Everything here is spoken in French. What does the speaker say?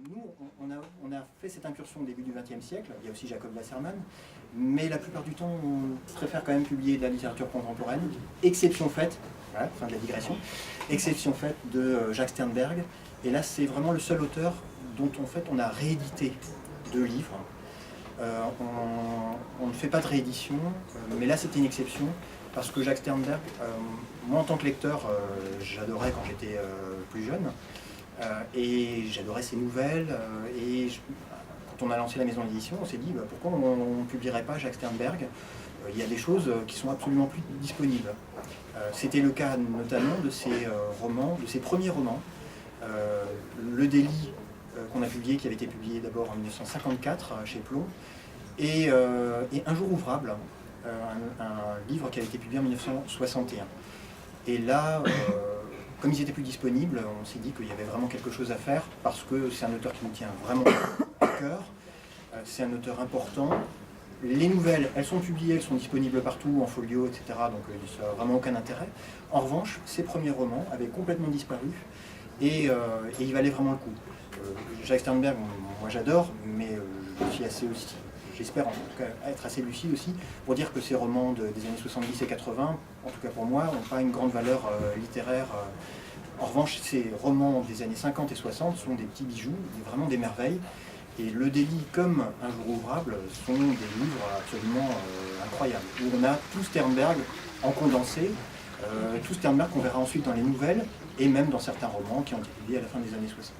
Nous, on a fait cette incursion au début du XXe siècle, il y a aussi Jacob Wasserman, mais la plupart du temps, on préfère quand même publier de la littérature contemporaine, exception faite, voilà, fin de la digression, exception faite de Jacques Sternberg, et là c'est vraiment le seul auteur dont en fait on a réédité 2 livres. On ne fait pas de réédition, mais là c'était une exception, parce que Jacques Sternberg, moi en tant que lecteur, j'adorais quand j'étais plus jeune, et j'adorais ses nouvelles, quand on a lancé la maison d'édition, on s'est dit pourquoi on ne publierait pas Jacques Sternberg. Il y a des choses qui sont absolument plus disponibles. C'était le cas notamment de ses romans, de ses premiers romans. Le délit qu'on a publié, qui avait été publié d'abord en 1954 chez Plon, et Un jour ouvrable, un livre qui avait été publié en 1961. Et là, comme ils étaient plus disponibles, on s'est dit qu'il y avait vraiment quelque chose à faire, parce que c'est un auteur qui nous tient vraiment à cœur, c'est un auteur important. Les nouvelles, elles sont publiées, elles sont disponibles partout, en folio, etc., donc ça n'a vraiment aucun intérêt. En revanche, ses premiers romans avaient complètement disparu, et il valait vraiment le coup. Jacques Sternberg, moi j'adore, mais je suis assez aussi, j'espère en tout cas être assez lucide aussi, pour dire que ces romans des années 70 et 80, en tout cas pour moi, n'ont pas une grande valeur littéraire. En revanche, ces romans des années 50 et 60 sont des petits bijoux, vraiment des merveilles. Et Le délit comme Un jour ouvrable sont des livres absolument incroyables, où on a tout Sternberg en condensé, tout Sternberg qu'on verra ensuite dans les nouvelles, et même dans certains romans qui ont été publiés à la fin des années 60.